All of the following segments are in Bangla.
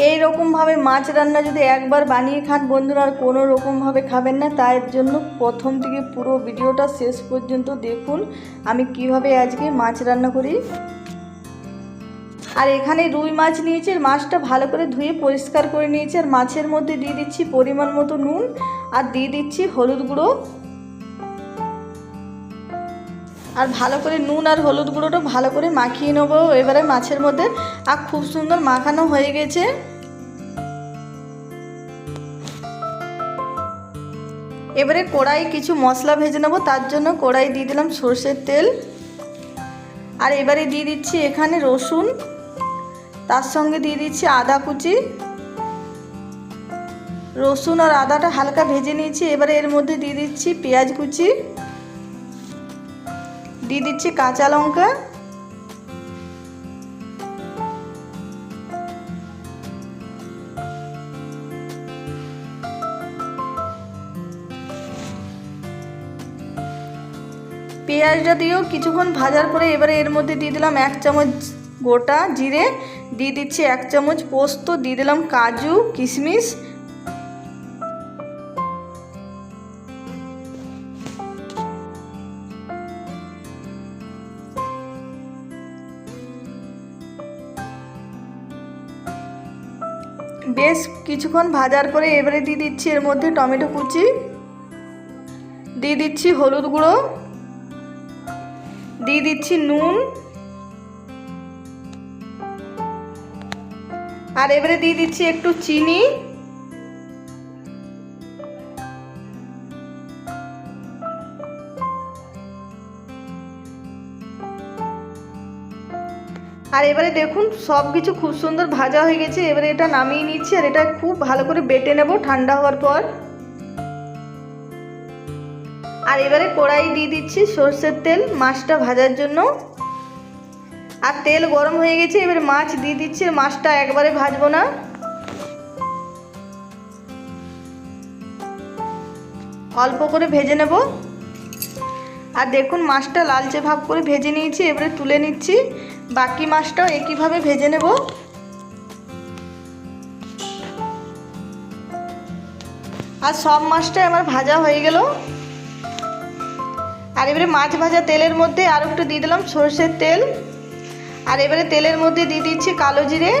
এই রকমভাবে মাছ রান্না যদি একবার বানিয়ে খান বন্ধুরা, আর কোনো রকমভাবে খাবেন না। তাই জন্য প্রথম থেকে পুরো ভিডিওটা শেষ পর্যন্ত দেখুন আমি কিভাবে আজকে মাছ রান্না করি। আর এখানে রুই মাছ নিয়েছি, মাছটা ভালো করে ধুয়ে পরিষ্কার করে নিয়েছি। আর মাছের মধ্যে দিয়ে দিচ্ছি পরিমাণ মতো নুন, আর দিয়ে দিচ্ছি হলুদ গুঁড়ো। আর ভালো করে নুন আর হলুদ গুঁড়োটা ভালো করে মাখিয়ে নেবো এবারে মাছের মধ্যে। আর খুব সুন্দর মাখানো হয়ে গেছে। এবারে কড়াই কিছু মশলা ভেজে নেবো, তার জন্য কড়াই দিয়ে দিলাম সরষের তেল। আর এবারে দিয়ে দিচ্ছি এখানে রসুন, তার সঙ্গে দিয়ে দিচ্ছি আদা কুচি। রসুন আর আদাটা হালকা ভেজে নিয়েছি। এবারে এর মধ্যে দিয়ে দিচ্ছি পেঁয়াজ কুচি, দিয়ে দিচ্ছি কাঁচা লঙ্কা, পেঁয়াজটা দিয়েও কিছুক্ষণ ভাজার পরে এবারে এর মধ্যে দিয়ে দিলাম 1 চামচ গোটা জিরে, দিয়ে দিচ্ছি 1 চামচ পোস্ত, দিয়ে দিলাম কাজু কিশমিশ। বেশ কিছুক্ষণ ভাজার পরে এবারে দিয়ে দিচ্ছি এর মধ্যে টমেটো কুচি, দিয়ে দিচ্ছি হলুদ গুঁড়ো, দিয়ে দিচ্ছি নুন, আর এবারে দিয়ে দিচ্ছি একটু চিনি। আর এবারে দেখুন সব কিছু খুব সুন্দর ভাজা হয়ে গেছে। এবারে এটা নামিয়ে নিচ্ছি, আর এটা খুব ভালো করে বেটে নেব ঠান্ডা হওয়ার পর। আর এবারে কড়াই দিয়ে দিচ্ছি সরষের তেল মাছটা ভাজার জন্য। আর তেল গরম হয়ে গেছে, এবারে মাছ দিয়ে দিচ্ছি। মাছটা একবারে ভাজবো না, অল্প করে ভেজে নেব। আর দেখুন মাছটা লালচে ভাব করে ভেজে নিয়েছি, এবারে তুলে নিচ্ছি। বাকি মাছটাও একইভাবে ভেজে নেব। আর সব মাছটাই আমার ভাজা হয়ে গেল। আর এবারে মাছ ভাজা তেলের মধ্যে আর একটু দিয়ে দিলাম সরষের তেল। আর এবারে তেলের মধ্যে দিয়ে দিচ্ছি কালো জিরে।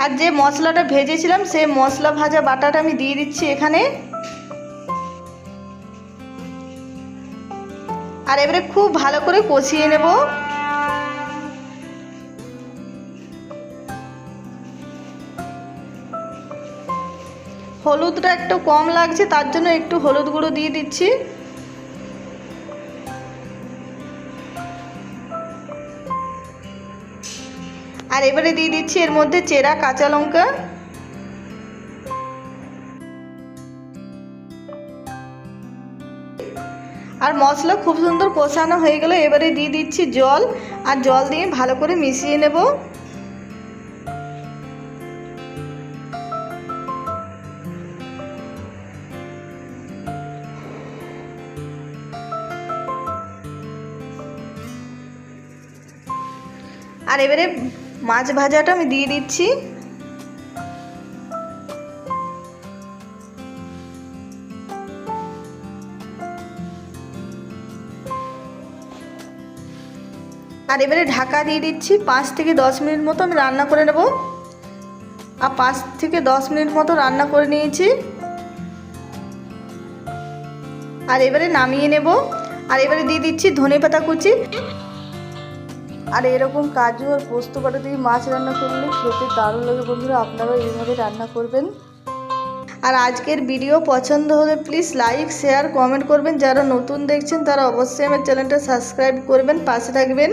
আর যে মশলাটা ভেজেছিলাম সেই মশলা ভাজা বাটাটা আমি দিয়ে দিচ্ছি এখানে। আর এবারে খুব ভালো করে কষিয়ে নেব। হলুদটা একটু কম লাগছে, তার জন্য একটু হলুদ গুঁড়ো দিয়ে দিচ্ছি। আর এবারে দিয়ে দিচ্ছি এর মধ্যে চেরা কাঁচা লঙ্কা। আর মশলা খুব সুন্দর কষানো হয়ে গেল। এবারে দিয়ে দিচ্ছি জল, আর জল দিয়ে ভালো করে মিশিয়ে নেব। আর এবারে মাছ ভাজাটা আমি দিয়ে দিচ্ছি। আর এবারে ঢাকা দিয়ে দিচ্ছি। 5 থেকে 10 মিনিট মতো আমি রান্না করে নেব। আর 5 থেকে 10 মিনিট মতো রান্না করে নিয়েছি। আর এবারে নামিয়ে নেব। আর এবারে দিয়ে দিচ্ছি ধনেপাতা কুচি। আর এরকম কাজু আর পোস্ত বাটা দিয়ে মাছ রান্না করলে খেতে দারুণ লাগে বন্ধুরা, আপনারাও এইভাবে রান্না করবেন। আর আজকের ভিডিও পছন্দ হলে প্লিজ লাইক শেয়ার কমেন্ট করবেন। যারা নতুন দেখছেন তারা অবশ্যই আমার চ্যানেলটা সাবস্ক্রাইব করবেন, পাশে থাকবেন।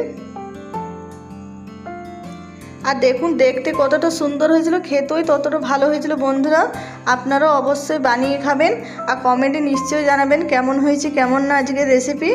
আর দেখুন দেখতে কতটা সুন্দর হয়েছিল, খেতেও ততটা ভালো হয়েছিল বন্ধুরা। আপনারাও অবশ্যই বানিয়ে খাবেন। আর কমেন্টে নিশ্চয়ই জানাবেন কেমন হয়েছে কেমন না আজকের রেসিপি।